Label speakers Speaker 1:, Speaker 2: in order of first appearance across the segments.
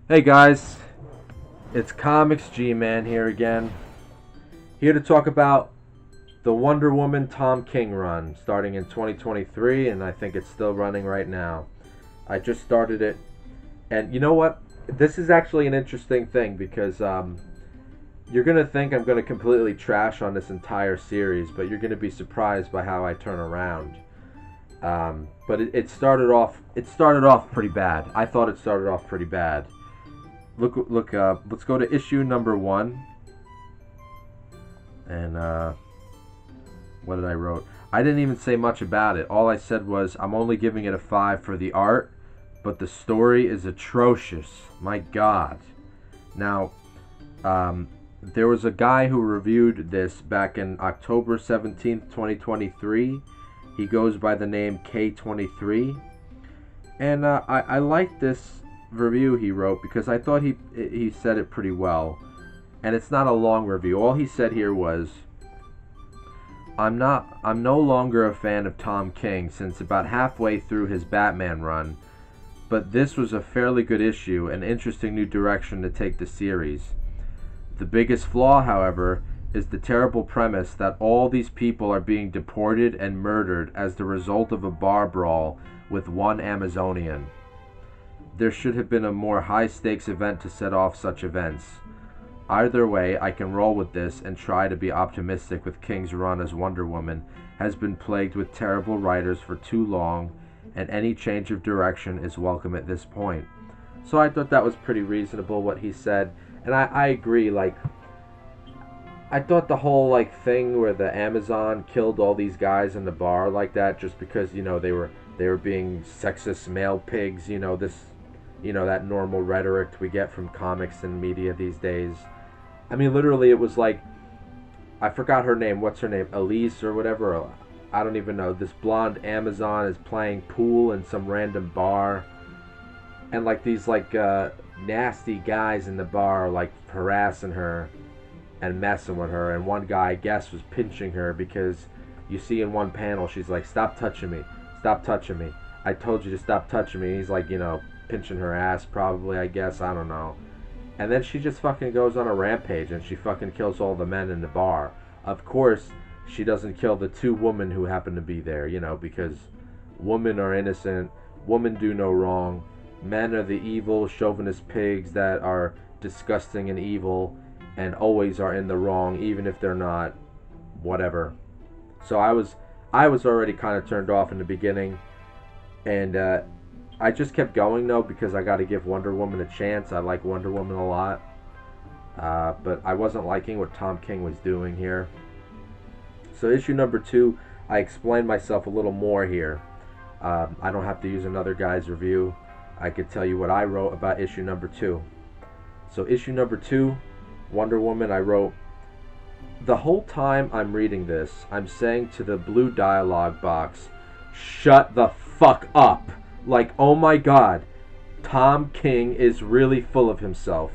Speaker 1: Hey guys, it's Comics G-Man here again. Here to talk about the Wonder Woman Tom King run starting in 2023, and I think it's still running right now. I just started it, and you know what? This is actually an interesting thing because you're going to think I'm going to completely trash on this entire series, but you're going to be surprised by how I turn around. But it started off. It started off pretty bad. I thought it started off pretty bad. Look. Let's go to issue number one. And what did I wrote? I didn't even say much about it. All I said was I'm only giving it a 5 for the art, but the story is atrocious. My God. Now, there was a guy who reviewed this back in October 17th, 2023. He goes by the name K23. And I liked this review he wrote because I thought he said it pretty well. And it's not a long review. All he said here was, I'm no longer a fan of Tom King since about halfway through his Batman run, but this was a fairly good issue, an interesting new direction to take the series. The biggest flaw, however, is the terrible premise that all these people are being deported and murdered as the result of a bar brawl with one Amazonian. There should have been a more high-stakes event to set off such events. Either way, I can roll with this and try to be optimistic with King's run as Wonder Woman has been plagued with terrible writers for too long, and any change of direction is welcome at this point. So I thought that was pretty reasonable what he said, and I agree, like, I thought the whole, like, thing where the Amazon killed all these guys in the bar like that just because, they were being sexist male pigs, that normal rhetoric we get from comics and media these days. I mean, literally, it was like, I forgot her name. What's her name? Elise or whatever. I don't even know. This blonde Amazon is playing pool in some random bar, and like these nasty guys in the bar are like harassing her and messing with her. And one guy, I guess, was pinching her because you see in one panel she's like, "Stop touching me! Stop touching me! I told you to stop touching me." And he's like, pinching her ass, probably, I guess, I don't know. And then she just fucking goes on a rampage and she fucking kills all the men in the bar. Of course, she doesn't kill the two women who happen to be there, because women are innocent, women do no wrong, men are the evil, chauvinist pigs that are disgusting and evil and always are in the wrong, even if they're not, whatever. So I was already kind of turned off in the beginning, and I just kept going though because I got to give Wonder Woman a chance. I like Wonder Woman a lot, but I wasn't liking what Tom King was doing here. So issue number 2, I explained myself a little more here. I don't have to use another guy's review. I could tell you what I wrote about issue number 2. So issue number 2, Wonder Woman, I wrote, the whole time I'm reading this, I'm saying to the blue dialogue box, shut the fuck up. Like, oh my God, Tom King is really full of himself.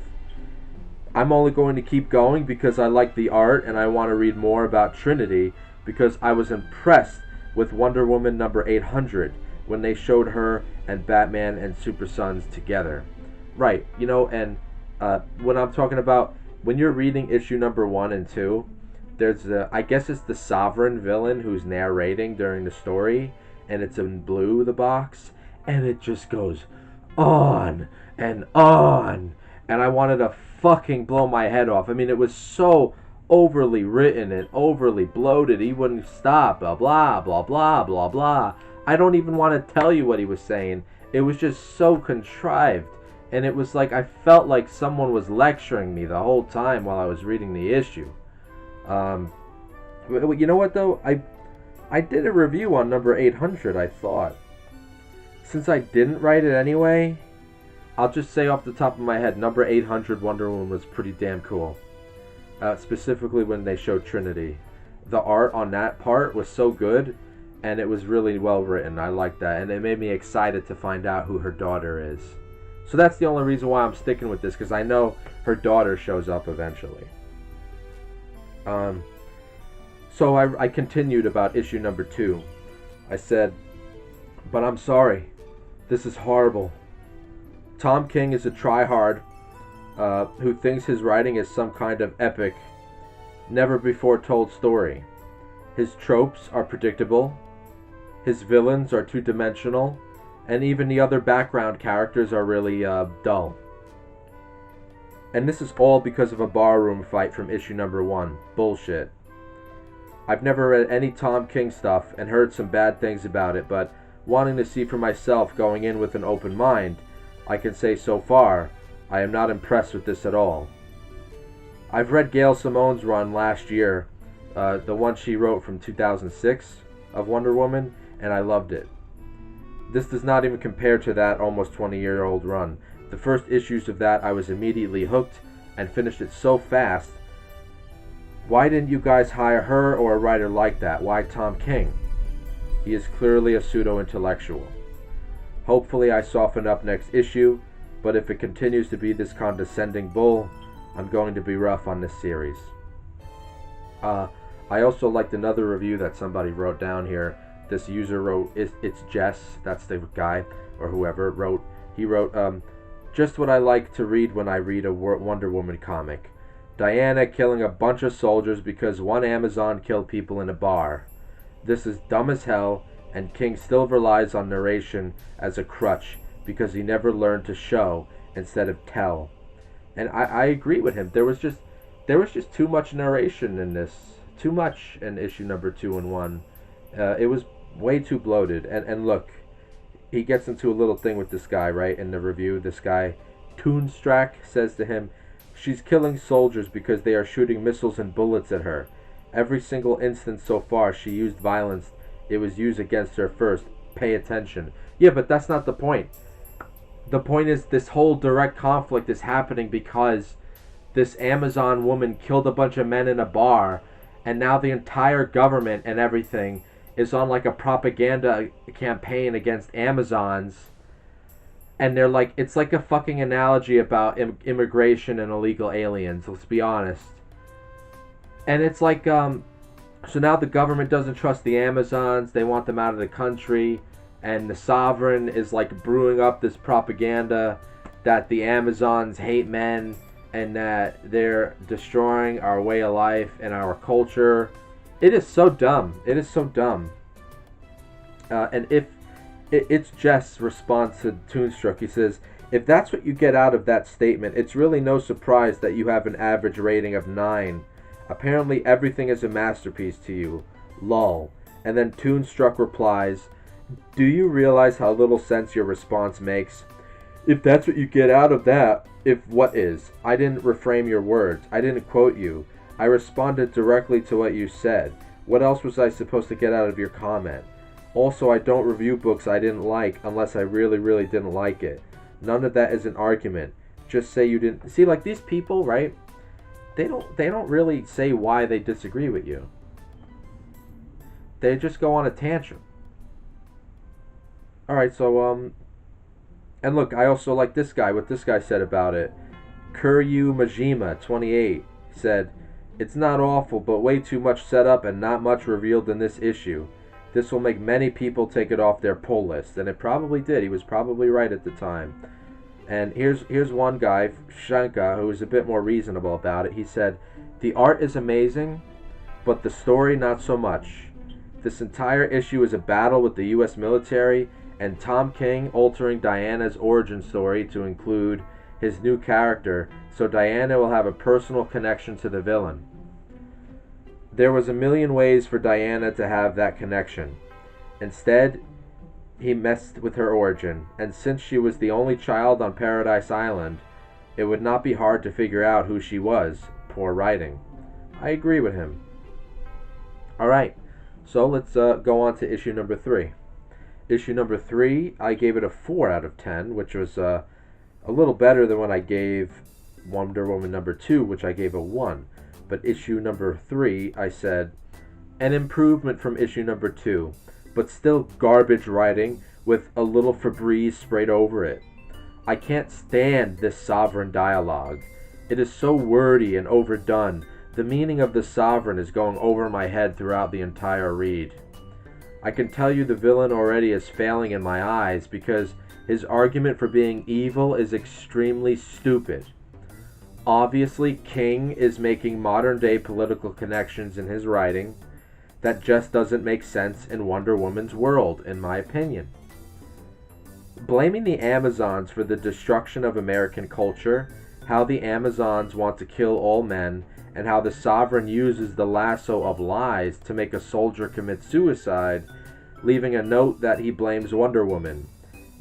Speaker 1: I'm only going to keep going because I like the art and I want to read more about Trinity because I was impressed with Wonder Woman number 800 when they showed her and Batman and Super Sons together. Right, and when I'm talking about, when you're reading issue number 1 and 2, there's I guess it's the Sovereign villain who's narrating during the story, and it's in blue, the box, and it just goes on and on, and I wanted to fucking blow my head off. I mean, it was so overly written and overly bloated. He wouldn't stop, blah blah blah blah blah blah. I don't even want to tell you what he was saying. It was just so contrived, and it was like I felt like someone was lecturing me the whole time while I was reading the issue. You know what though? I did a review on number 800, I thought. Since I didn't write it anyway, I'll just say off the top of my head, number 800 Wonder Woman was pretty damn cool. Specifically when they showed Trinity. The art on that part was so good, and it was really well written. I liked that, and it made me excited to find out who her daughter is. So that's the only reason why I'm sticking with this, because I know her daughter shows up eventually. So I continued about issue number 2. I said, but I'm sorry. This is horrible. Tom King is a tryhard who thinks his writing is some kind of epic, never-before-told story. His tropes are predictable, his villains are two-dimensional, and even the other background characters are really dull. And this is all because of a barroom fight from issue number 1. Bullshit. I've never read any Tom King stuff and heard some bad things about it, but wanting to see for myself, going in with an open mind, I can say so far, I am not impressed with this at all. I've read Gail Simone's run last year, the one she wrote from 2006 of Wonder Woman, and I loved it. This does not even compare to that almost 20-year-old run. The first issues of that I was immediately hooked and finished it so fast. Why didn't you guys hire her or a writer like that? Why Tom King? He is clearly a pseudo-intellectual. Hopefully I soften up next issue, but if it continues to be this condescending bull, I'm going to be rough on this series. I also liked another review that somebody wrote down here. This user wrote, it's Jess, that's the guy, or whoever, he wrote, just what I like to read when I read a Wonder Woman comic. Diana killing a bunch of soldiers because one Amazon killed people in a bar. This is dumb as hell, and King still relies on narration as a crutch because he never learned to show instead of tell. And I agree with him. There was just too much narration in this. Too much in issue number 2 and 1. It was way too bloated. And look, he gets into a little thing with this guy, right, in the review. This guy, Toonstrack, says to him, she's killing soldiers because they are shooting missiles and bullets at her. Every single instance so far she used violence, it was used against her first. Pay attention. Yeah, but that's not the point. The point is this whole direct conflict is happening because this Amazon woman killed a bunch of men in a bar, and now the entire government and everything is on like a propaganda campaign against Amazons. And they're like, it's like a fucking analogy about immigration and illegal aliens, let's be honest. And it's like, so now the government doesn't trust the Amazons, they want them out of the country, and the Sovereign is like brewing up this propaganda that the Amazons hate men, and that they're destroying our way of life and our culture. It is so dumb. It is so dumb. And if it's Jess' response to Toonstruck, he says, if that's what you get out of that statement, it's really no surprise that you have an average rating of 9. Apparently everything is a masterpiece to you. Lol. And then Toonstruck replies, do you realize how little sense your response makes? If that's what you get out of that, if what is? I didn't reframe your words. I didn't quote you. I responded directly to what you said. What else was I supposed to get out of your comment? Also, I don't review books I didn't like unless I really, really didn't like it. None of that is an argument. Just say you didn't. See, like these people, right? They don't really say why they disagree with you. They just go on a tantrum. Alright, so, and look, I also like this guy, what this guy said about it. Kuryu Majima, 28, said, it's not awful, but way too much setup and not much revealed in this issue. This will make many people take it off their pull list, and it probably did. He was probably right at the time. And here's one guy, Shanka, who was a bit more reasonable about it. He said, the art is amazing, but the story not so much. This entire issue is a battle with the U.S. military, and Tom King altering Diana's origin story to include his new character, so Diana will have a personal connection to the villain. There was a million ways for Diana to have that connection. Instead, he messed with her origin, and since she was the only child on Paradise Island, it would not be hard to figure out who she was. Poor writing. I agree with him. Alright, so let's go on to issue number 3. Issue number 3, I gave it a 4 out of 10, which was a little better than when I gave Wonder Woman number 2, which I gave a 1. But issue number 3, I said, an improvement from issue number 2, but still garbage writing with a little Febreze sprayed over it. I can't stand this Sovereign dialogue. It is so wordy and overdone. The meaning of the Sovereign is going over my head throughout the entire read. I can tell you the villain already is failing in my eyes because His argument for being evil is extremely stupid. Obviously, King is making modern day political connections in his writing that just doesn't make sense in Wonder Woman's world, in my opinion. Blaming the Amazons for the destruction of American culture, how the Amazons want to kill all men, and how the Sovereign uses the lasso of lies to make a soldier commit suicide, leaving a note that he blames Wonder Woman.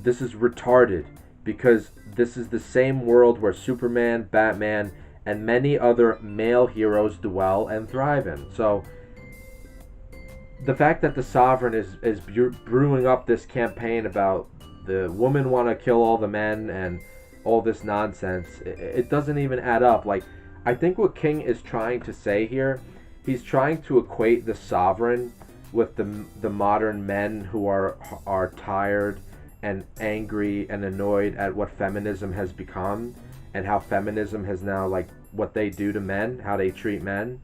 Speaker 1: This is retarded, because this is the same world where Superman, Batman, and many other male heroes dwell and thrive in. So, the fact that the Sovereign is brewing up this campaign about the women want to kill all the men and all this nonsense, it doesn't even add up. Like, I think what King is trying to say here, he's trying to equate the Sovereign with the modern men who are tired and angry and annoyed at what feminism has become and how feminism has now, like, what they do to men, how they treat men.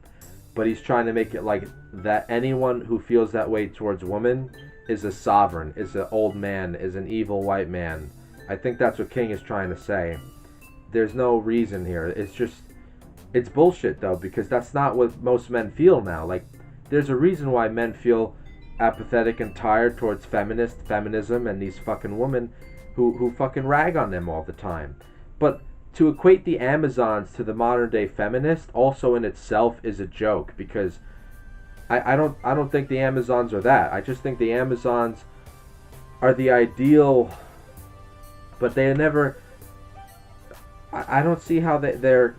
Speaker 1: But he's trying to make it like that anyone who feels that way towards women is a sovereign, is an old man, is an evil white man. I think that's what King is trying to say. There's no reason here. It's bullshit though, because that's not what most men feel now. Like, there's a reason why men feel apathetic and tired towards feminism and these fucking women who fucking rag on them all the time. But to equate the Amazons to the modern day feminist also in itself is a joke, because I don't think the Amazons are that. I just think the Amazons are the ideal, but they never. I don't see how they're.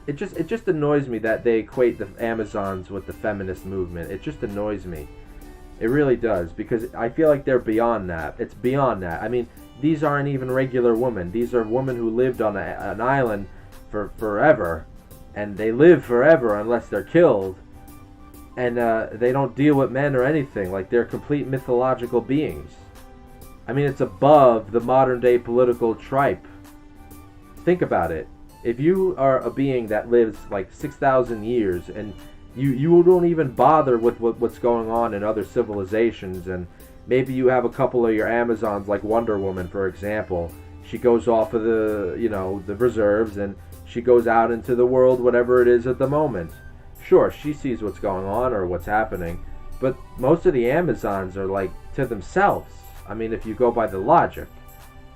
Speaker 1: It just annoys me that they equate the Amazons with the feminist movement. It just annoys me. It really does, because I feel like they're beyond that. It's beyond that. I mean, these aren't even regular women. These are women who lived on an island for forever, and they live forever unless they're killed. And they don't deal with men or anything. Like, they're complete mythological beings. I mean, it's above the modern day political tripe. Think about it. If you are a being that lives like 6,000 years and you don't even bother with what's going on in other civilizations, and maybe you have a couple of your Amazons, like Wonder Woman, for example. She goes off of the reserves, and she goes out into the world, whatever it is at the moment. Sure, she sees what's going on or what's happening, but most of the Amazons are like to themselves. I mean, if you go by the logic.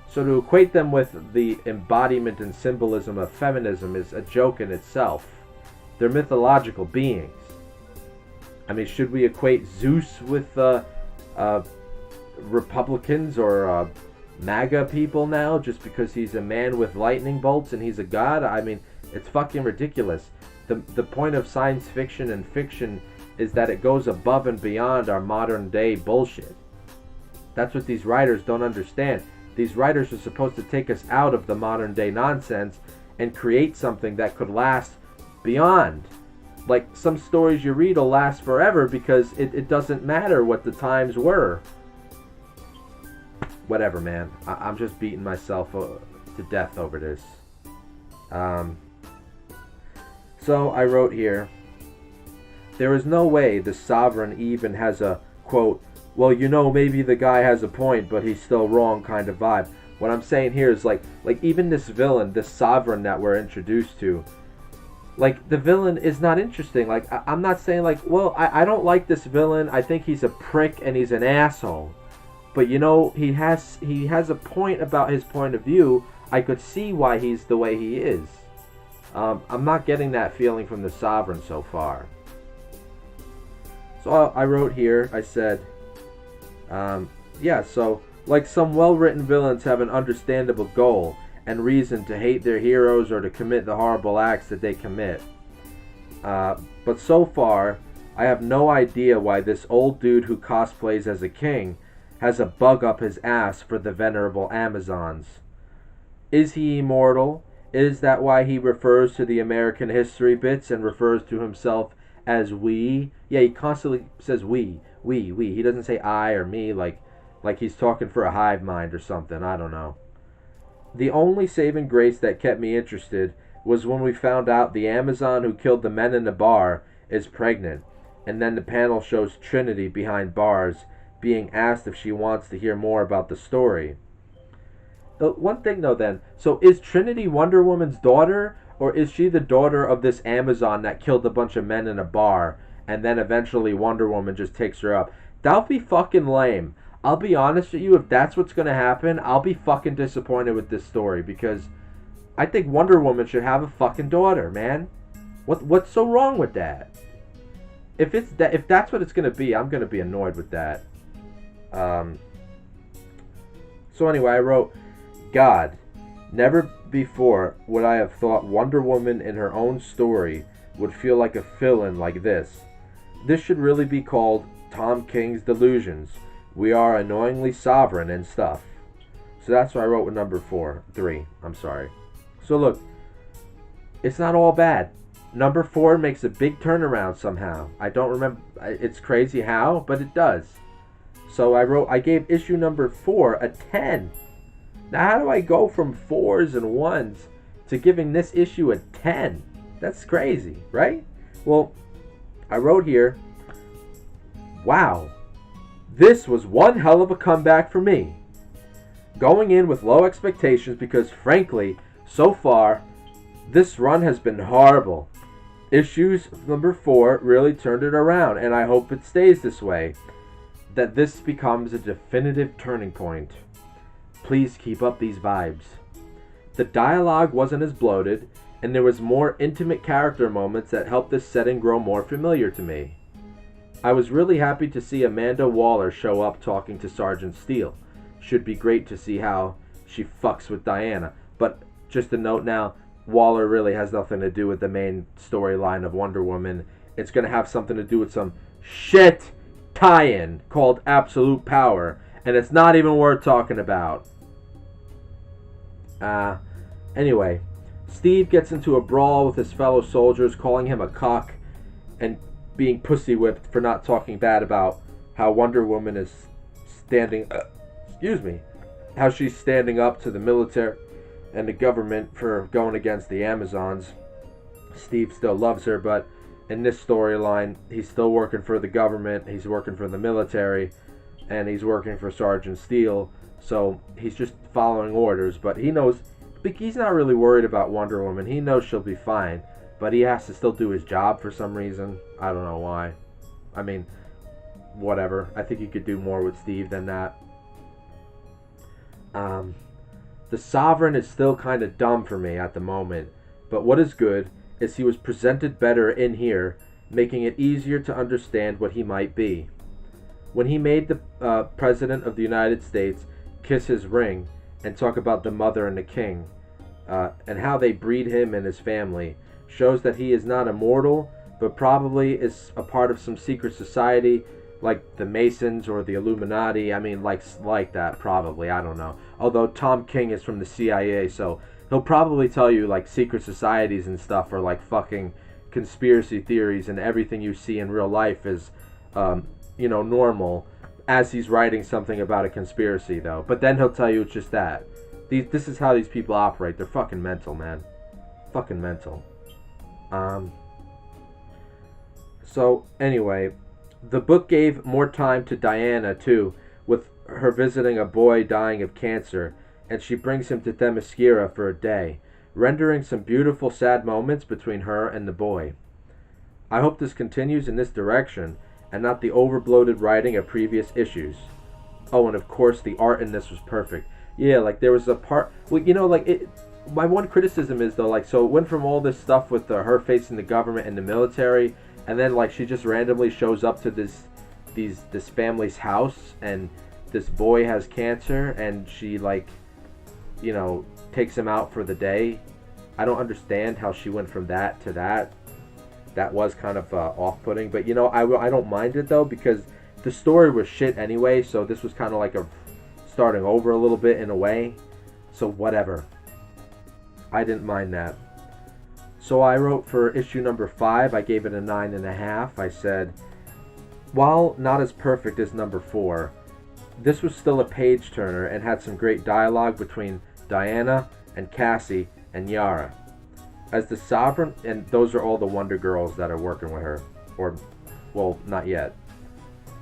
Speaker 1: So to equate them with the embodiment and symbolism of feminism is a joke in itself. They're mythological beings. I mean, should we equate Zeus with Republicans or MAGA people now just because he's a man with lightning bolts and he's a god? I mean, it's fucking ridiculous. The point of science fiction and fiction is that it goes above and beyond our modern day bullshit. That's what these writers don't understand. These writers are supposed to take us out of the modern day nonsense and create something that could last beyond. Like, some stories you read will last forever because it doesn't matter what the times were. Whatever, man. I'm just beating myself to death over this. So I wrote here, there is no way the Sovereign even has a, quote, well, maybe the guy has a point, but he's still wrong kind of vibe. What I'm saying here is like even this villain, this Sovereign that we're introduced to, like, the villain is not interesting. Like, I'm not saying like, well, I don't like this villain. I think he's a prick and he's an asshole. But he has a point about his point of view. I could see why he's the way he is. I'm not getting that feeling from the Sovereign so far. So I wrote here, I said, so like some well-written villains have an understandable goal and reason to hate their heroes or to commit the horrible acts that they commit. But so far, I have no idea why this old dude who cosplays as a king has a bug up his ass for the venerable Amazons. Is he immortal? Is that why he refers to the American history bits and refers to himself as we? Yeah, he constantly says we. He doesn't say I or me like he's talking for a hive mind or something. I don't know. The only saving grace that kept me interested was when we found out the Amazon who killed the men in the bar is pregnant, and then the panel shows Trinity behind bars being asked if she wants to hear more about the story. One thing though, then, so is Trinity Wonder Woman's daughter, or is she the daughter of this Amazon that killed a bunch of men in a bar, and then eventually Wonder Woman just takes her up? That'll be fucking lame. I'll be honest with you, if that's what's gonna happen, I'll be fucking disappointed with this story, because I think Wonder Woman should have a fucking daughter, man. What's so wrong with that? If that's what it's gonna be, I'm gonna be annoyed with that. So anyway, I wrote, God, never before would I have thought Wonder Woman in her own story would feel like a fill-in like this. This should really be called Tom King's Delusions. We are annoyingly sovereign and stuff. So that's what I wrote with number 3. I'm sorry. So look, it's not all bad. Number 4 makes a big turnaround somehow. I don't remember, it's crazy how, but it does. So I gave issue number 4 a 10. Now how do I go from 4s and 1s to giving this issue a 10? That's crazy, right? Well, I wrote here, wow, this was one hell of a comeback for me. Going in with low expectations because frankly, so far, this run has been horrible. Issues number 4 really turned it around, and I hope it stays this way. That this becomes a definitive turning point. Please keep up these vibes. The dialogue wasn't as bloated, and there was more intimate character moments that helped this setting grow more familiar to me. I was really happy to see Amanda Waller show up talking to Sergeant Steele. Should be great to see how she fucks with Diana. But just a note now, Waller really has nothing to do with the main storyline of Wonder Woman. It's going to have something to do with some shit tie-in called Absolute Power, and it's not even worth talking about. Anyway, Steve gets into a brawl with his fellow soldiers, calling him a cock and being pussy whipped for not talking bad about how Wonder Woman is standing how she's standing up to the military and the government for going against the Amazons. Steve still loves her, but in this storyline, he's still working for the government, he's working for the military, and he's working for Sergeant Steele, so he's just following orders, but he knows, he's not really worried about Wonder Woman, he knows she'll be fine, but he has to still do his job for some reason. I don't know why. I mean, whatever. I think you could do more with Steve than that. The Sovereign is still kind of dumb for me at the moment, but what is good is he was presented better in here, making it easier to understand what he might be. When he made the President of the United States kiss his ring and talk about the mother and the king, and how they breed him and his family, shows that he is not immortal, but probably is a part of some secret society like the Masons or the Illuminati. I mean, like that, probably. I don't know. Although Tom King is from the CIA, so he'll probably tell you like secret societies and stuff are like fucking conspiracy theories, and everything you see in real life is, normal, as he's writing something about a conspiracy, though. But then he'll tell you it's just that. This is how these people operate. They're fucking mental, man. Fucking mental. So, anyway, the book gave more time to Diana, too, with her visiting a boy dying of cancer, and she brings him to Themyscira for a day, rendering some beautiful sad moments between her and the boy. I hope this continues in this direction, and not the over-bloated writing of previous issues. Oh, and of course, the art in this was perfect. Yeah, like, there was a part... Well, my one criticism is, though, like, so it went from all this stuff with her facing the government and the military, and then, like, she just randomly shows up to this family's house, and this boy has cancer, and she, like, takes him out for the day. I don't understand how she went from that to that. That was kind of off-putting, but, I don't mind it, though, because the story was shit anyway, so this was kind of like a starting over a little bit in a way, so whatever. I didn't mind that. So I wrote for issue number 5, I gave it a 9.5. I said, while not as perfect as number 4, this was still a page turner and had some great dialogue between Diana and Cassie and Yara. As the Sovereign, and those are all the Wonder Girls that are working with her, or, well, not yet.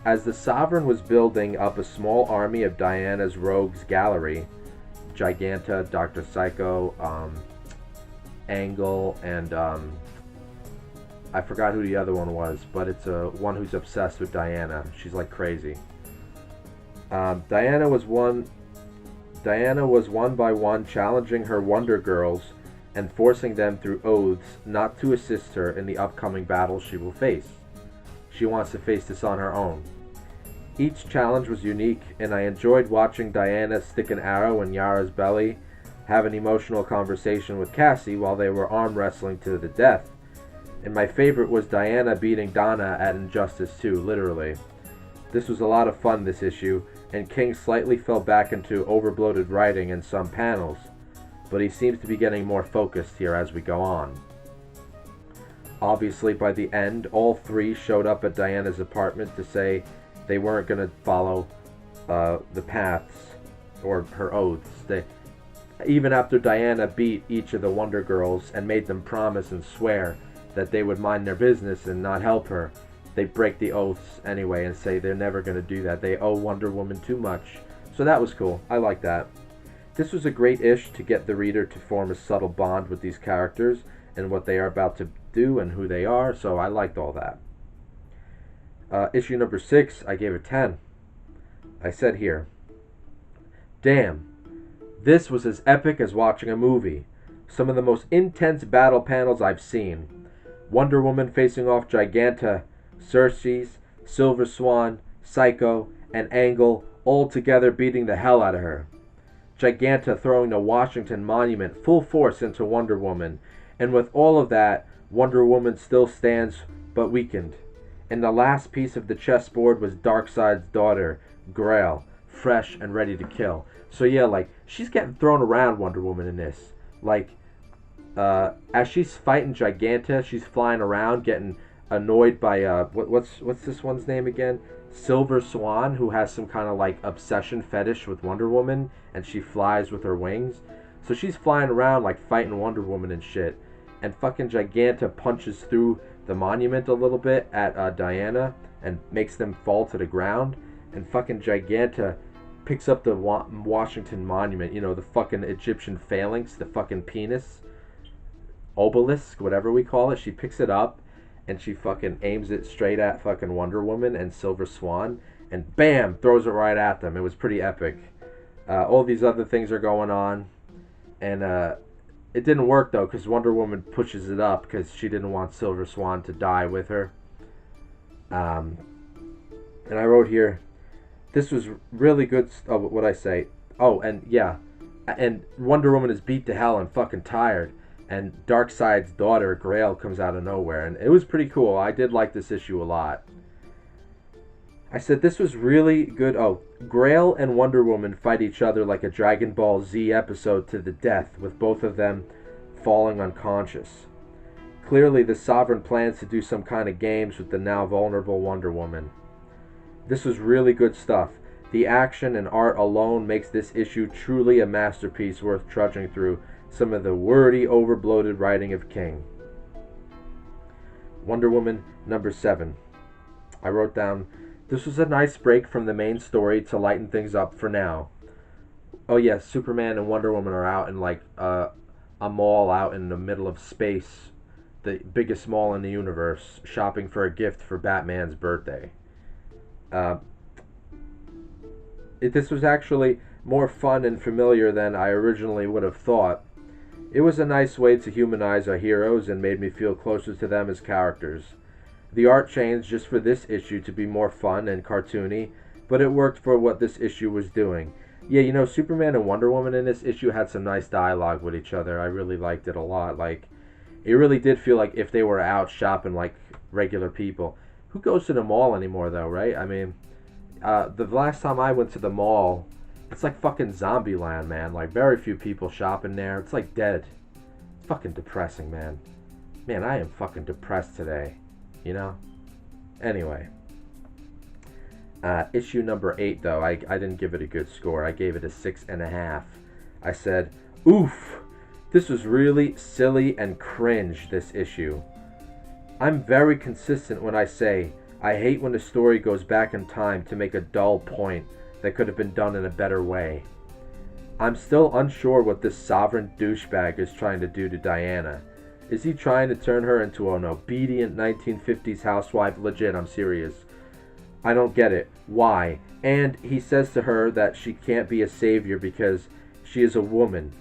Speaker 1: As the Sovereign was building up a small army of Diana's rogues gallery, Giganta, Dr. Psycho, Angle, and I forgot who the other one was, but it's one who's obsessed with Diana. She's like crazy. Diana was one by one challenging her Wonder Girls and forcing them through oaths not to assist her in the upcoming battles she will face. She wants to face this on her own. Each challenge was unique, and I enjoyed watching Diana stick an arrow in Yara's belly, have an emotional conversation with Cassie while they were arm wrestling to the death. And my favorite was Diana beating Donna at Injustice 2, literally. This was a lot of fun this issue, and King slightly fell back into overbloated writing in some panels, but he seems to be getting more focused here as we go on. Obviously, by the end, all three showed up at Diana's apartment to say they weren't going to follow the paths or her oaths. Even after Diana beat each of the Wonder Girls and made them promise and swear that they would mind their business and not help her, they break the oaths anyway and say they're never going to do that. They owe Wonder Woman too much. So that was cool. I like that. This was a great ish to get the reader to form a subtle bond with these characters and what they are about to do and who they are, so I liked all that. Issue number 6, I gave it 10. I said here, damn, this was as epic as watching a movie. Some of the most intense battle panels I've seen. Wonder Woman facing off Giganta, Circe, Silver Swan, Psycho, and Angle, all together beating the hell out of her. Giganta throwing the Washington Monument full force into Wonder Woman, and with all of that, Wonder Woman still stands but weakened. And the last piece of the chessboard was Darkseid's daughter, Grail, fresh and ready to kill. So yeah, like, she's getting thrown around, Wonder Woman, in this. Like, as she's fighting Giganta, she's flying around, getting annoyed by, what's this one's name again? Silver Swan, who has some kind of, like, obsession fetish with Wonder Woman, and she flies with her wings. So she's flying around, like, fighting Wonder Woman and shit. And fucking Giganta punches through the monument a little bit at Diana and makes them fall to the ground. And fucking Giganta picks up the Washington Monument, you know, the fucking Egyptian phalanx, the fucking penis, obelisk, whatever we call it. She picks it up and she fucking aims it straight at fucking Wonder Woman and Silver Swan, and bam, throws it right at them. It was pretty epic. All these other things are going on, and it didn't work though, because Wonder Woman pushes it up because she didn't want Silver Swan to die with her. And I wrote here, this was really good. Oh, what'd I say? Oh, and yeah, and Wonder Woman is beat to hell and fucking tired, and Darkseid's daughter, Grail, comes out of nowhere, and it was pretty cool. I did like this issue a lot. I said this was really good. Oh, Grail and Wonder Woman fight each other like a Dragon Ball Z episode to the death, with both of them falling unconscious. Clearly, the Sovereign plans to do some kind of games with the now vulnerable Wonder Woman. This was really good stuff. The action and art alone makes this issue truly a masterpiece worth trudging through some of the wordy, overbloated writing of King. Wonder Woman number 7. I wrote down, this was a nice break from the main story to lighten things up for now. Oh yes, Superman and Wonder Woman are out in like a mall out in the middle of space, the biggest mall in the universe, shopping for a gift for Batman's birthday. This was actually more fun and familiar than I originally would have thought. It was a nice way to humanize our heroes and made me feel closer to them as characters. The art changed just for this issue to be more fun and cartoony, but it worked for what this issue was doing. Yeah, you know, Superman and Wonder Woman in this issue had some nice dialogue with each other. I really liked it a lot. Like, it really did feel like if they were out shopping like regular people. Who goes to the mall anymore, though, right? I mean, the last time I went to the mall, it's like fucking Zombieland, man. Like, very few people shopping there. It's like dead. It's fucking depressing, man. Man, I am fucking depressed today. You know? Anyway. Issue number 8, though, I didn't give it a good score. I gave it a 6.5. I said, oof, this was really silly and cringe, this issue. I'm very consistent when I say I hate when the story goes back in time to make a dull point that could have been done in a better way. I'm still unsure what this sovereign douchebag is trying to do to Diana. Is he trying to turn her into an obedient 1950s housewife? Legit, I'm serious. I don't get it. Why? And he says to her that she can't be a savior because she is a woman.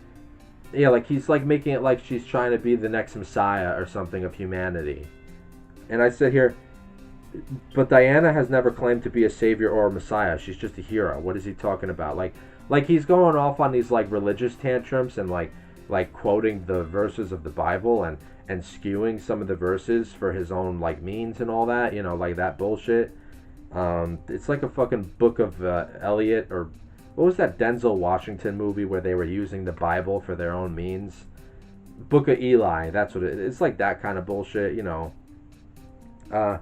Speaker 1: Yeah, like he's like making it like she's trying to be the next messiah or something of humanity. And I sit here, but Diana has never claimed to be a savior or a messiah. She's just a hero. What is he talking about? Like he's going off on these like religious tantrums and like quoting the verses of the Bible and skewing some of the verses for his own like means and all that, you know, like that bullshit. It's like a fucking book of Eliot, or what was that Denzel Washington movie where they were using the Bible for their own means? Book of Eli, that's what it's like, that kind of bullshit, you know. I'm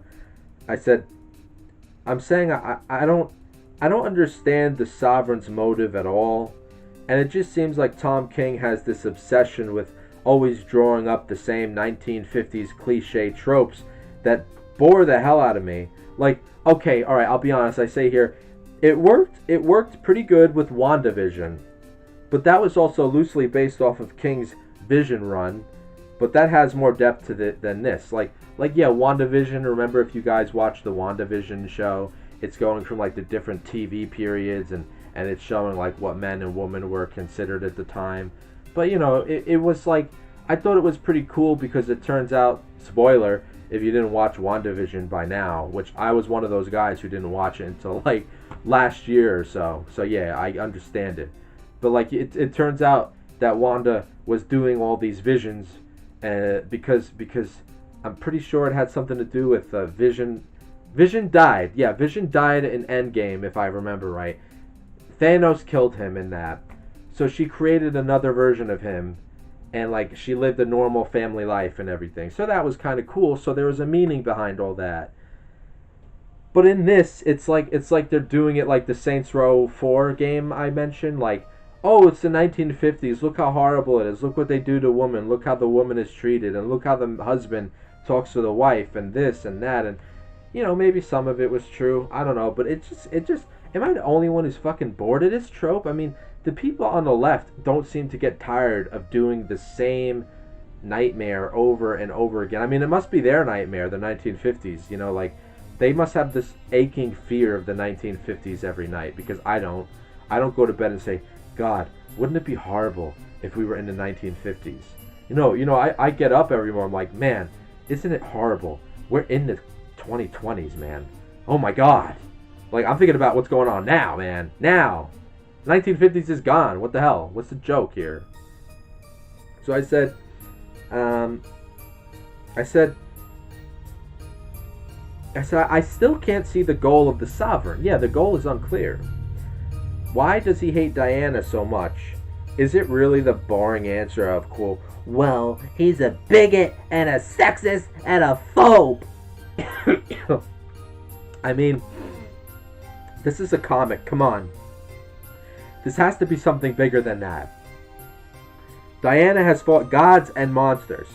Speaker 1: saying I don't understand the sovereign's motive at all, and it just seems like Tom King has this obsession with always drawing up the same 1950s cliche tropes that bore the hell out of me. Like, okay, alright, I'll be honest, I say here, it worked pretty good with WandaVision, but that was also loosely based off of King's Vision run, but that has more depth to it than this. Like yeah, WandaVision, remember if you guys watched the WandaVision show, it's going from like the different TV periods and it's showing like what men and women were considered at the time. But you know, it was like, I thought it was pretty cool because it turns out, spoiler, if you didn't watch WandaVision by now, which I was one of those guys who didn't watch it until like last year or so. So yeah, I understand it. But like it turns out that Wanda was doing all these visions because I'm pretty sure it had something to do with Vision. Vision died. Yeah, Vision died in Endgame, if I remember right. Thanos killed him in that. So she created another version of him, and like she lived a normal family life and everything. So that was kind of cool. So there was a meaning behind all that. But in this, it's like they're doing it like the Saints Row 4 game I mentioned. Like, oh, it's the 1950s. Look how horrible it is. Look what they do to women. Look how the woman is treated, and look how the husband talks to the wife, and this and that, and you know, maybe some of it was true. I don't know, but it just am I the only one who's fucking bored of this trope? I mean, the people on the left don't seem to get tired of doing the same nightmare over and over again. I mean, it must be their nightmare, the 1950s, you know, like they must have this aching fear of the 1950s every night, because I don't go to bed and say, God, wouldn't it be horrible if we were in the 1950s? You know, I get up every morning, I'm like, man, isn't it horrible? We're in the 2020s, man. Oh my God. Like, I'm thinking about what's going on now, man. Now. 1950s is gone. What the hell? What's the joke here? So I said, I still can't see the goal of the sovereign. Yeah, the goal is unclear. Why does he hate Diana so much? Is it really the boring answer of, quote, well, he's a bigot and a sexist and a phobe? I mean, this is a comic, come on. This has to be something bigger than that. Diana has fought gods and monsters.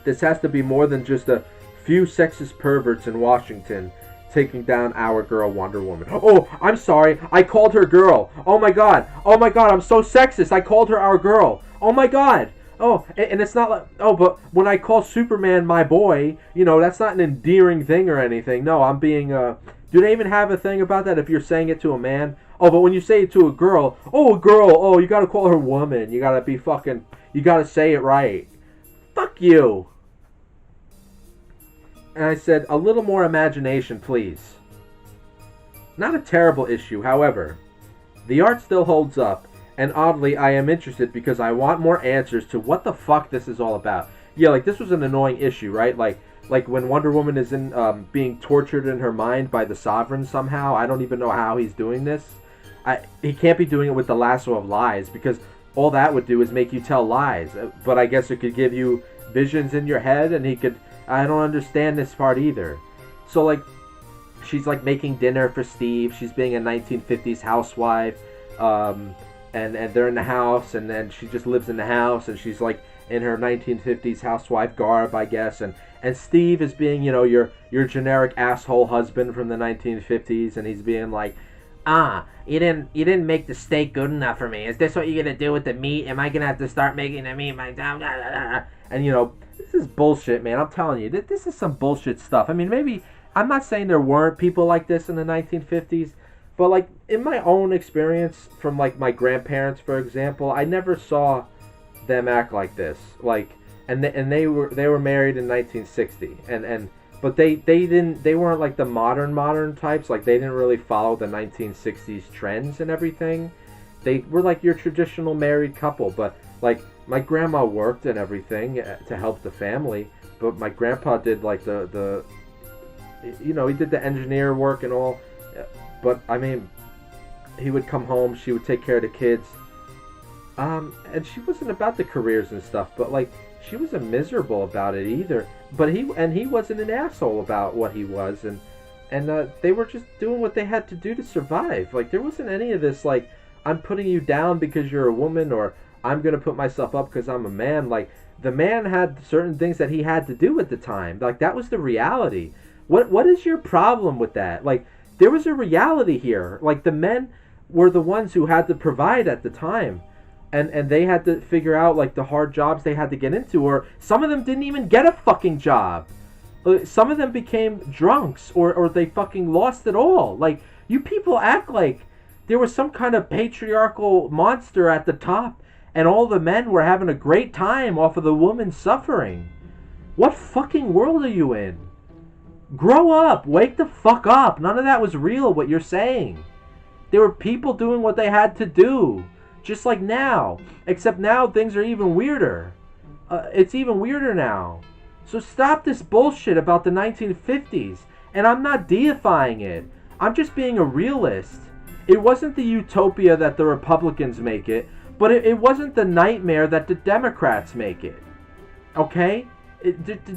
Speaker 1: This has to be more than just a few sexist perverts in Washington taking down our girl Wonder Woman. Oh, I'm sorry, I called her girl. Oh my god, I'm so sexist, I called her our girl. Oh my god. Oh, and it's not like, oh, but when I call Superman my boy, you know, that's not an endearing thing or anything. No, I'm being, do they even have a thing about that if you're saying it to a man? Oh, but when you say it to a girl, oh, you gotta call her woman. You gotta be fucking, you gotta say it right. Fuck you. And I said, a little more imagination, please. Not a terrible issue, however. The art still holds up. And oddly, I am interested because I want more answers to what the fuck this is all about. Yeah, like, this was an annoying issue, right? Like when Wonder Woman is in being tortured in her mind by the Sovereign somehow. I don't even know how he's doing this. He can't be doing it with the lasso of lies, because all that would do is make you tell lies. But I guess it could give you visions in your head, and he could... I don't understand this part either. So, like, she's, like, making dinner for Steve. She's being a 1950s housewife. And they're in the house, and then she just lives in the house, and she's like in her 1950s housewife garb, I guess, and Steve is being, you know, your generic asshole husband from the 1950s, and he's being like,
Speaker 2: You didn't make the steak good enough for me. Is this what you're gonna do with the meat? Am I gonna have to start making the meat myself?
Speaker 1: And this is bullshit, man. I'm telling you, this is some bullshit stuff. I mean, maybe I'm not saying there weren't people like this in the 1950s, but like in my own experience from like my grandparents, for example, I never saw them act like this. Like, and they were married in 1960, and but they weren't like the modern types. Like they didn't really follow the 1960s trends and everything. They were like your traditional married couple, but like my grandma worked and everything to help the family, but my grandpa did like the he did the engineer work and all. But I mean, he would come home, she would take care of the kids, and she wasn't about the careers and stuff, but like she wasn't miserable about it either. But he wasn't an asshole about what he was, and they were just doing what they had to do to survive. Like there wasn't any of this like I'm putting you down because you're a woman, or I'm gonna put myself up because I'm a man. Like the man had certain things that he had to do at the time. Like that was the reality. What is your problem with that? Like there was a reality here. Like the men were the ones who had to provide at the time. And they had to figure out like the hard jobs they had to get into, or some of them didn't even get a fucking job. Some of them became drunks, or they fucking lost it all. Like you people act like there was some kind of patriarchal monster at the top and all the men were having a great time off of the woman suffering. What fucking world are you in? Grow up. Wake the fuck up. None of that was real, what you're saying. There were people doing what they had to do. Just like now. Except now things are even weirder. It's even weirder now. So stop this bullshit about the 1950s. And I'm not deifying it. I'm just being a realist. It wasn't the utopia that the Republicans make it, but it wasn't the nightmare that the Democrats make it. Okay?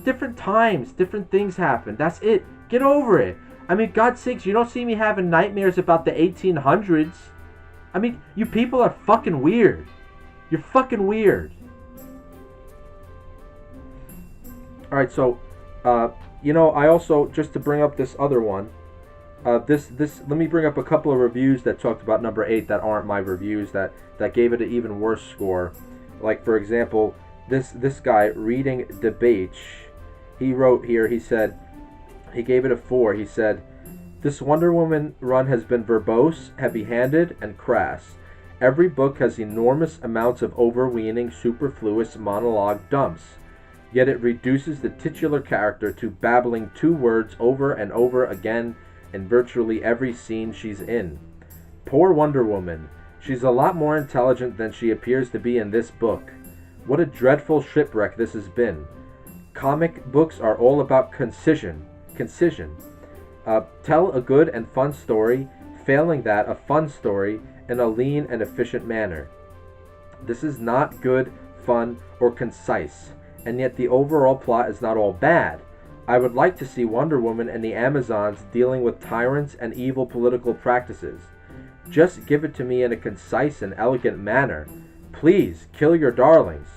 Speaker 1: Different times, different things happen. That's it. Get over it. I mean, God's sakes, you don't see me having nightmares about the 1800s. I mean, you people are fucking weird. You're fucking weird. Alright, so, I also, just to bring up this other one, let me bring up a couple of reviews that talked about number 8 that aren't my reviews, that gave it an even worse score. Like, for example, this guy, Reading Debate, he wrote here, he said, he gave it a 4. He said, "This Wonder Woman run has been verbose, heavy-handed, and crass. Every book has enormous amounts of overweening, superfluous monologue dumps. Yet it reduces the titular character to babbling 2 words over and over again in virtually every scene she's in. Poor Wonder Woman. She's a lot more intelligent than she appears to be in this book. What a dreadful shipwreck this has been. Comic books are all about concision. Tell a good and fun story, failing that, a fun story, in a lean and efficient manner. This is not good, fun, or concise, and yet the overall plot is not all bad. I would like to see Wonder Woman and the Amazons dealing with tyrants and evil political practices. Just give it to me in a concise and elegant manner. Please, kill your darlings.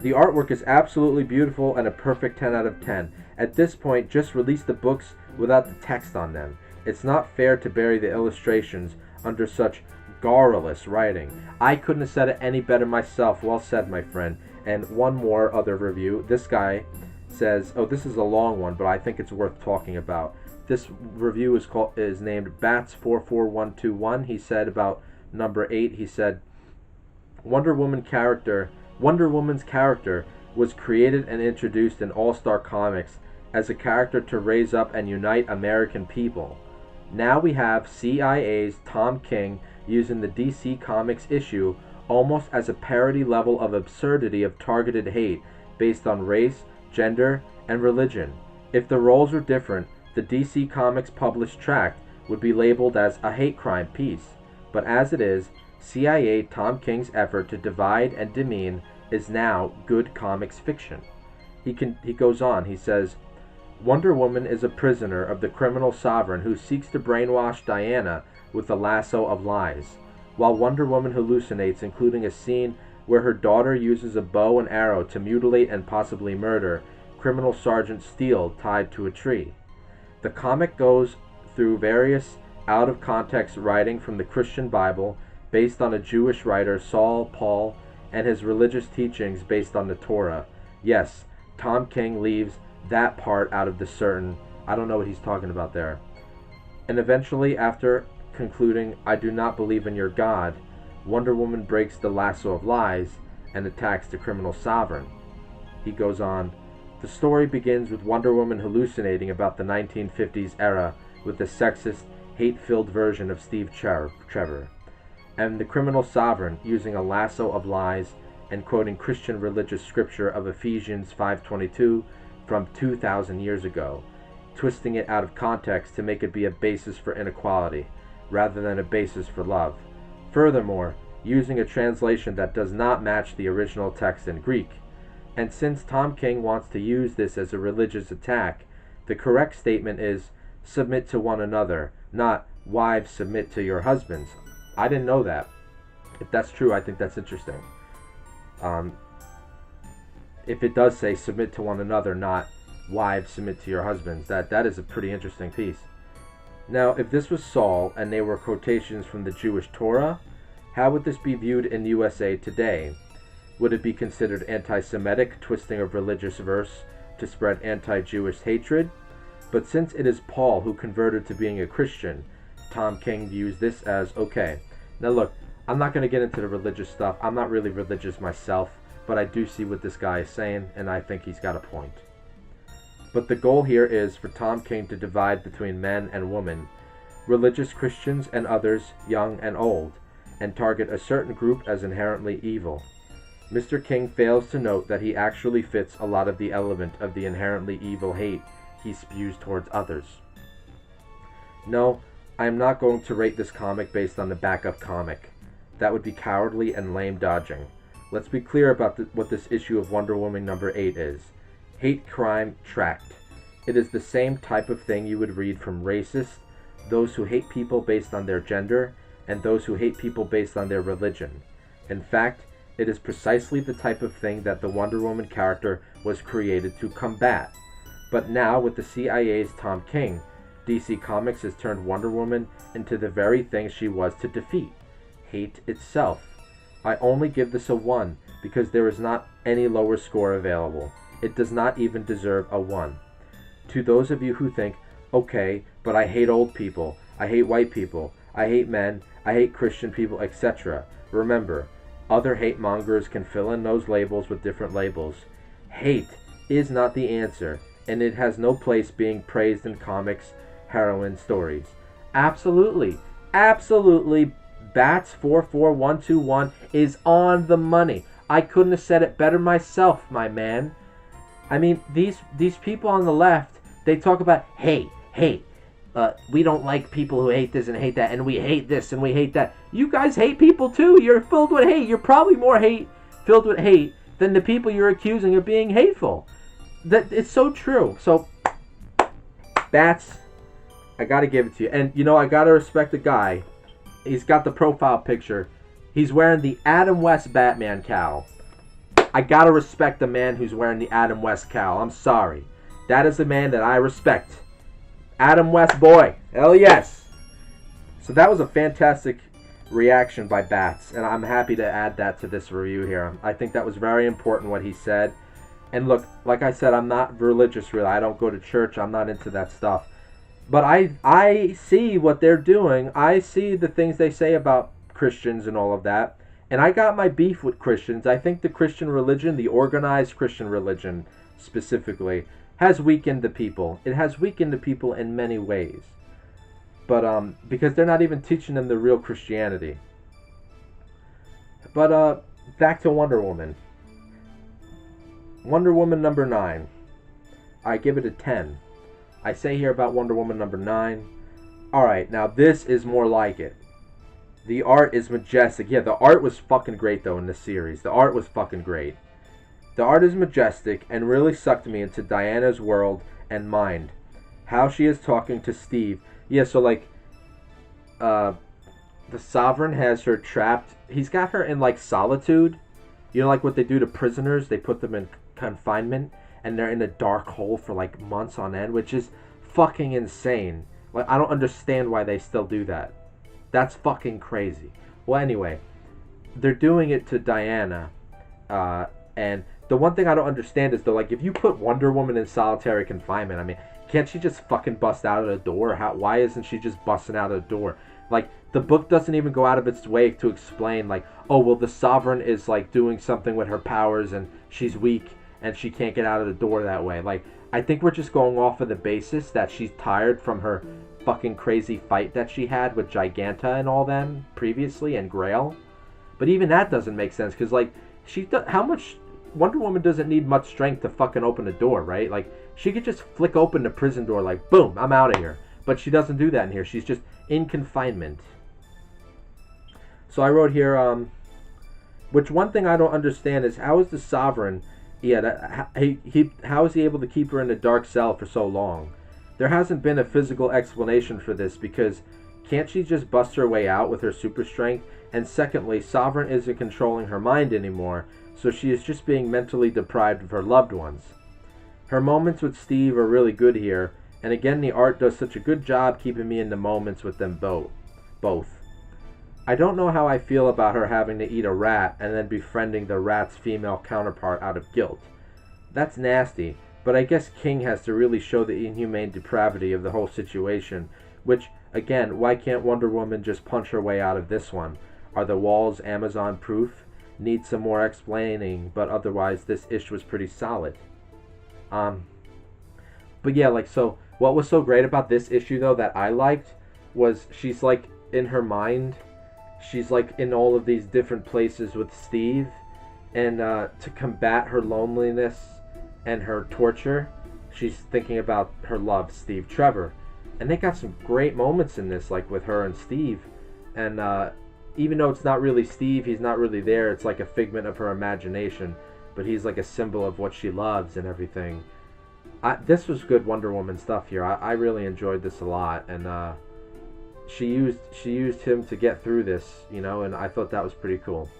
Speaker 1: The artwork is absolutely beautiful and a perfect 10 out of 10. At this point, just release the books without the text on them. It's not fair to bury the illustrations under such garrulous writing." I couldn't have said it any better myself. Well said, my friend. And one more other review. This guy says, this is a long one, but I think it's worth talking about. This review is named Bats44121. He said about number 8, he said, Wonder Woman's character was created and introduced in All-Star Comics as a character to raise up and unite American people. Now we have CIA's Tom King using the DC Comics issue almost as a parody level of absurdity of targeted hate based on race, gender, and religion. If the roles were different, the DC Comics published tract would be labeled as a hate crime piece. But as it is, CIA Tom King's effort to divide and demean is now good comics fiction. He goes on, he says, Wonder Woman is a prisoner of the criminal sovereign who seeks to brainwash Diana with the lasso of lies. While Wonder Woman hallucinates, including a scene where her daughter uses a bow and arrow to mutilate and possibly murder criminal Sergeant Steele tied to a tree. The comic goes through various out of context writing from the Christian Bible based on a Jewish writer, Saul Paul, and his religious teachings based on the Torah. Yes, Tom King leaves that part out of the certain. I don't know what he's talking about there. And eventually, after concluding, I do not believe in your God, Wonder Woman breaks the lasso of lies and attacks the criminal sovereign. He goes on, the story begins with Wonder Woman hallucinating about the 1950s era with the sexist, hate-filled version of Steve Trevor, and the criminal sovereign using a lasso of lies and quoting Christian religious scripture of Ephesians 5:22 from 2,000 years ago, twisting it out of context to make it be a basis for inequality, rather than a basis for love. Furthermore, using a translation that does not match the original text in Greek. And since Tom King wants to use this as a religious attack, the correct statement is, submit to one another, not, wives submit to your husbands. I didn't know that. If that's true, I think that's interesting. If it does say submit to one another, not wives submit to your husbands, that is a pretty interesting piece. Now, if this was Saul and they were quotations from the Jewish Torah, how would this be viewed in USA today? Would it be considered anti-Semitic twisting of religious verse to spread anti-Jewish hatred? But since it is Paul who converted to being a Christian, Tom King views this as okay. Now look, I'm not going to get into the religious stuff. I'm not really religious myself, but I do see what this guy is saying, and I think he's got a point. But the goal here is for Tom King to divide between men and women, religious Christians and others, young and old, and target a certain group as inherently evil. Mr. King fails to note that he actually fits a lot of the element of the inherently evil hate he spews towards others. No, I am not going to rate this comic based on the backup comic. That would be cowardly and lame dodging. Let's be clear about what this issue of Wonder Woman number 8 is. Hate crime tract. It is the same type of thing you would read from racists, those who hate people based on their gender, and those who hate people based on their religion. In fact, it is precisely the type of thing that the Wonder Woman character was created to combat. But now, with the CIA's Tom King, DC Comics has turned Wonder Woman into the very thing she was to defeat, hate itself. I only give this a 1 because there is not any lower score available. It does not even deserve a 1. To those of you who think, okay, but I hate old people, I hate white people, I hate men, I hate Christian people, etc. Remember, other hate mongers can fill in those labels with different labels. Hate is not the answer, and it has no place being praised in comics, heroine stories. Absolutely, absolutely, Bats 44121 is on the money. I couldn't have said it better myself, my man. I mean, these people on the left, they talk about hate. We don't like people who hate this and hate that, and we hate this and we hate that. You guys hate people too. You're filled with hate. You're probably more filled with hate than the people you're accusing of being hateful. It's so true. So, Bats, I gotta give it to you. And you know, I gotta respect the guy. He's got the profile picture. He's wearing the Adam West Batman cowl. I gotta respect the man who's wearing the Adam West cowl. I'm sorry. That is the man that I respect. Adam West boy. Hell yes. So that was a fantastic reaction by Bats, and I'm happy to add that to this review here. I think that was very important what he said. And look, like I said, I'm not religious really. I don't go to church. I'm not into that stuff. But I see what they're doing. I see the things they say about Christians and all of that. And I got my beef with Christians. I think the Christian religion, the organized Christian religion specifically, has weakened the people. It has weakened the people in many ways. But because they're not even teaching them the real Christianity. But back to Wonder Woman. Wonder Woman number 9. I give it a 10. I say here about Wonder Woman number 9. Alright, now this is more like it. The art is majestic. Yeah, the art was fucking great though in this series. The art was fucking great. The art is majestic and really sucked me into Diana's world and mind. How she is talking to Steve. Yeah, so like, the Sovereign has her trapped. He's got her in like solitude. You know, like what they do to prisoners? They put them in confinement and they're in a dark hole for like months on end, which is fucking insane. Like, I don't understand why they still do that. That's fucking crazy. Well, anyway, they're doing it to Diana, and the one thing I don't understand is though, like, if you put Wonder Woman in solitary confinement, I mean, can't she just fucking bust out of the door? Why isn't she just busting out of the door? Like, the book doesn't even go out of its way to explain, like, oh, well, the Sovereign is, like, doing something with her powers and she's weak and she can't get out of the door that way. Like, I think we're just going off of the basis that she's tired from her fucking crazy fight that she had with Giganta and all them previously and Grail. But even that doesn't make sense because, like, how much Wonder Woman doesn't need much strength to fucking open a door, right? Like, she could just flick open the prison door, like, boom, I'm out of here. But she doesn't do that in here. She's just in confinement. So I wrote here, which one thing I don't understand is how is the Sovereign, how is he able to keep her in a dark cell for so long? There hasn't been a physical explanation for this because can't she just bust her way out with her super strength? And secondly, Sovereign isn't controlling her mind anymore, so she is just being mentally deprived of her loved ones. Her moments with Steve are really good here, and again the art does such a good job keeping me in the moments with them both. I don't know how I feel about her having to eat a rat and then befriending the rat's female counterpart out of guilt. That's nasty, but I guess King has to really show the inhumane depravity of the whole situation, which, again, why can't Wonder Woman just punch her way out of this one? Are the walls Amazon proof? Need some more explaining, but otherwise this issue was pretty solid. But yeah, like, so what was so great about this issue though that I liked was she's like in her mind, she's like in all of these different places with Steve, and to combat her loneliness and her torture, she's thinking about her love, Steve Trevor. And they got some great moments in this, like with her and Steve, and even though it's not really Steve, he's not really there, it's like a figment of her imagination, but he's like a symbol of what she loves and everything. This was good Wonder Woman stuff here. I really enjoyed this a lot, and she used him to get through this, you know, and I thought that was pretty cool.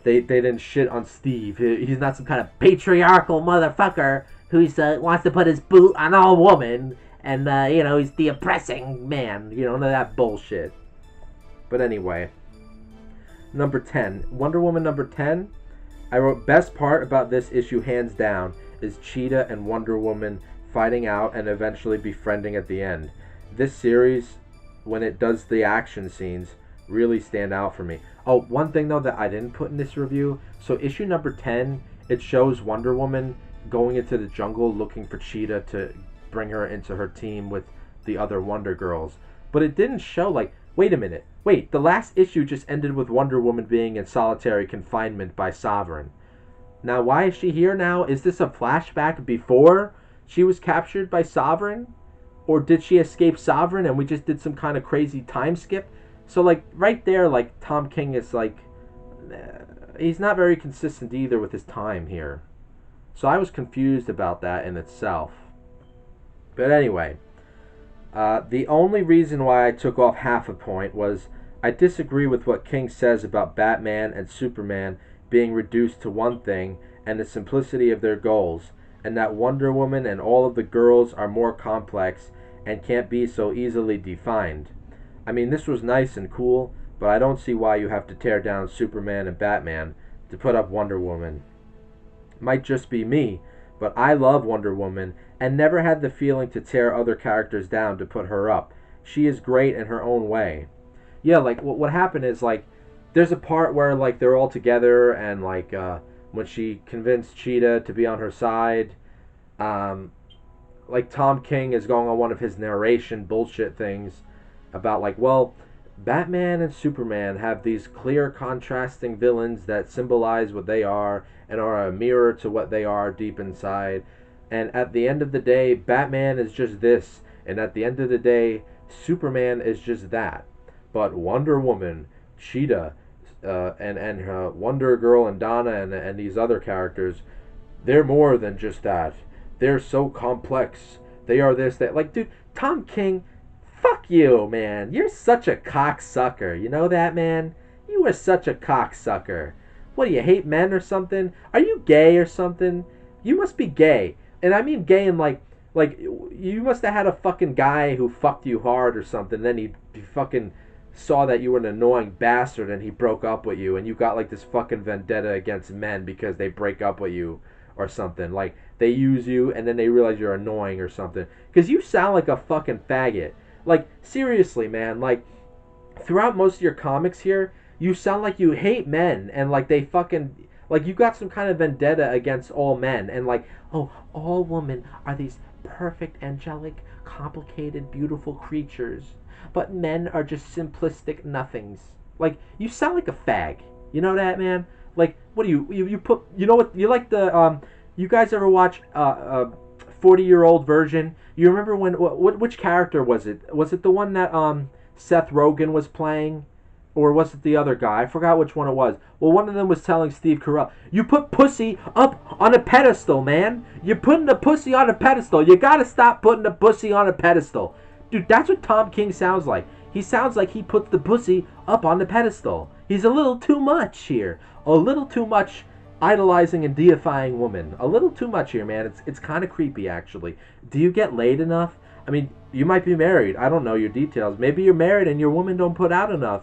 Speaker 1: They didn't shit on Steve. He's not some kind of patriarchal motherfucker who wants to put his boot on all woman, and you know, he's the oppressing man. You know, none of that bullshit. But anyway, number 10, Wonder Woman number 10. I wrote, best part about this issue hands down is Cheetah and Wonder Woman fighting out and eventually befriending at the end. This series, when it does the action scenes, really stand out for me. Oh, one thing though that I didn't put in this review, so issue number 10, it shows Wonder Woman going into the jungle looking for Cheetah to bring her into her team with the other Wonder Girls. But it didn't show, like, wait a minute. Wait, the last issue just ended with Wonder Woman being in solitary confinement by Sovereign. Now, why is she here now? Is this a flashback before she was captured by Sovereign? Or did she escape Sovereign and we just did some kind of crazy time skip? So, like, right there, like, Tom King is, like, he's not very consistent either with his time here. So I was confused about that in itself. But anyway, the only reason why I took off half a point was I disagree with what King says about Batman and Superman being reduced to one thing and the simplicity of their goals, and that Wonder Woman and all of the girls are more complex and can't be so easily defined. I mean, this was nice and cool, but I don't see why you have to tear down Superman and Batman to put up Wonder Woman. Might just be me, but I love Wonder Woman and never had the feeling to tear other characters down to put her up. She is great in her own way. Yeah, like, what happened is, like, there's a part where, like, they're all together and, like, when she convinced Cheetah to be on her side, like, Tom King is going on one of his narration bullshit things about, like, well, Batman and Superman have these clear contrasting villains that symbolize what they are and are a mirror to what they are deep inside. And at the end of the day, Batman is just this, and at the end of the day, Superman is just that. But Wonder Woman, Cheetah, and Wonder Girl and Donna and these other characters, they're more than just that. They're so complex. They are this, that. Like, dude, Tom King, fuck you, man. You're such a cocksucker. You know that, man? You are such a cocksucker. What, do you hate men or something? Are you gay or something? You must be gay. And I mean gay in, like, Like, you must have had a fucking guy who fucked you hard or something. Then he fucking saw that you were an annoying bastard and he broke up with you. And you got, like, this fucking vendetta against men because they break up with you or something. Like, they use you and then they realize you're annoying or something. Because you sound like a fucking faggot. Like, seriously, man. Like, throughout most of your comics here, you sound like you hate men. And, like, they fucking... Like, you got some kind of vendetta against all men. And, like, oh, all women are these perfect, angelic, complicated, beautiful creatures, but men are just simplistic nothings. Like, you sound like a fag. You know that, man? Like, what do you put, you know what, you like the, you guys ever watch, 40-year-old version? You remember when, which character was it? Was it the one that, Seth Rogen was playing? Or was it the other guy? I forgot which one it was. Well, one of them was telling Steve Carell, you put pussy up on a pedestal, man. You're putting the pussy on a pedestal. You gotta stop putting the pussy on a pedestal. Dude, that's what Tom King sounds like. He sounds like he puts the pussy up on the pedestal. He's a little too much here. A little too much idolizing and deifying women. A little too much here, man. It's kind of creepy, actually. Do you get laid enough? I mean, you might be married. I don't know your details. Maybe you're married and your woman don't put out enough.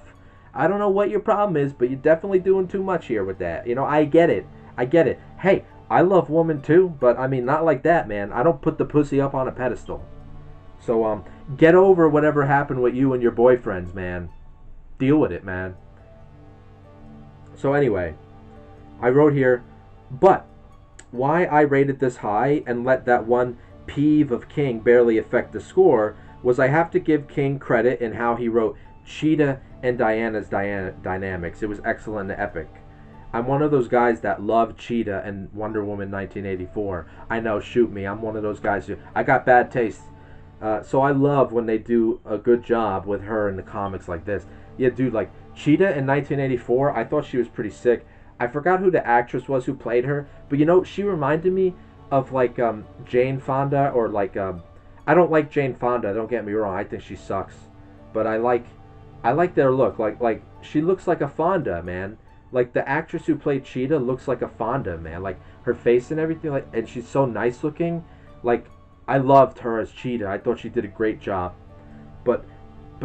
Speaker 1: I don't know what your problem is, but you're definitely doing too much here with that. You know, I get it. I get it. Hey, I love women too, but I mean, not like that, man. I don't put the pussy up on a pedestal. So, get over whatever happened with you and your boyfriends, man. Deal with it, man. So anyway, I wrote here, but why I rated this high and let that one peeve of King barely affect the score was I have to give King credit in how he wrote Cheetah and Diana's dynamics. It was excellent and epic. I'm one of those guys that love Cheetah and Wonder Woman 1984. I know, shoot me. I'm one of those guys who... I got bad taste. So I love when they do a good job with her in the comics like this. Yeah, dude, like, Cheetah in 1984, I thought she was pretty sick. I forgot who the actress was who played her, but you know, she reminded me of, like, Jane Fonda, or, like, I don't like Jane Fonda, don't get me wrong. I think she sucks. But I like their look. Like she looks like a Fonda, man. Like, the actress who played Cheetah looks like a Fonda, man. Like, her face and everything, like, and she's so nice looking. Like, I loved her as Cheetah. I thought she did a great job. But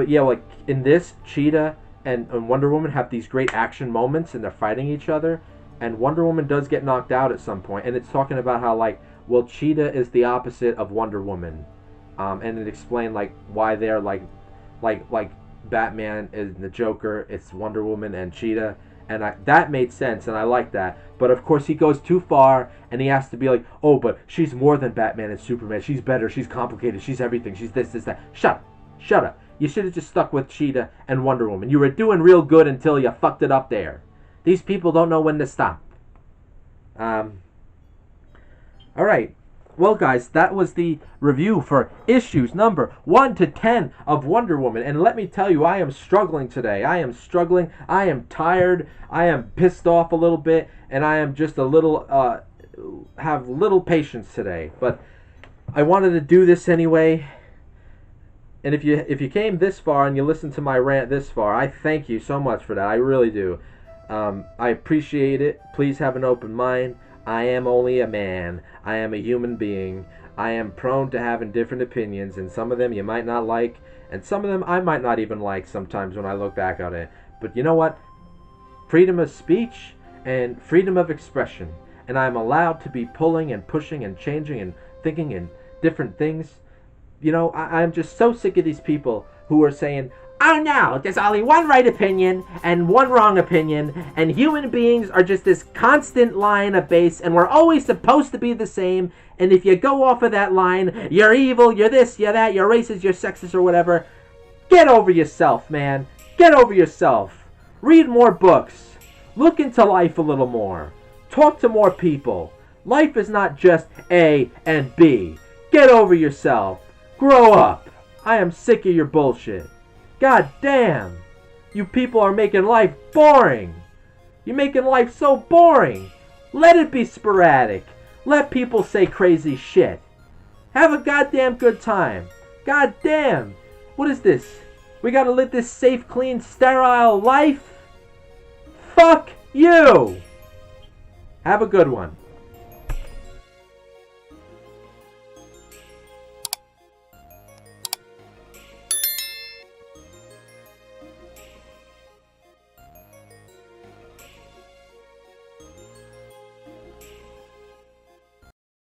Speaker 1: yeah, like, in this, Cheetah and Wonder Woman have these great action moments, and they're fighting each other. And Wonder Woman does get knocked out at some point, and it's talking about how, like, well, Cheetah is the opposite of Wonder Woman, and it explained, like, why they're like Batman is the Joker, it's Wonder Woman and Cheetah, and that made sense, and I like that. But of course he goes too far, and he has to be like, oh, but she's more than Batman and Superman, she's better, she's complicated, she's everything, she's this, that. Shut up. You should have just stuck with Cheetah and Wonder Woman. You were doing real good until you fucked it up there. These people don't know when to stop. Alright. Well, guys, that was the review for issues number 1 to 10 of Wonder Woman. And let me tell you, I am struggling today. I am struggling. I am tired. I am pissed off a little bit. And I am just a little, have little patience today. But I wanted to do this anyway. And if you came this far and you listened to my rant this far, I thank you so much for that. I really do. I appreciate it. Please have an open mind. I am only a man. I am a human being. I am prone to having different opinions, and some of them you might not like, and some of them I might not even like sometimes when I look back on it. But you know what? Freedom of speech and freedom of expression. And I'm allowed to be pulling and pushing and changing and thinking and different things. You know, I'm just so sick of these people who are saying, oh no, there's only one right opinion and one wrong opinion, and human beings are just this constant line of base, and we're always supposed to be the same, and if you go off of that line, you're evil, you're this, you're that, you're racist, you're sexist, or whatever. Get over yourself, man. Get over yourself. Read more books. Look into life a little more. Talk to more people. Life is not just A and B. Get over yourself. Grow up. I am sick of your bullshit. God damn! You people are making life boring! You're making life so boring! Let it be sporadic! Let people say crazy shit! Have a goddamn good time! God damn! What is this? We gotta live this safe, clean, sterile life? Fuck you! Have a good one.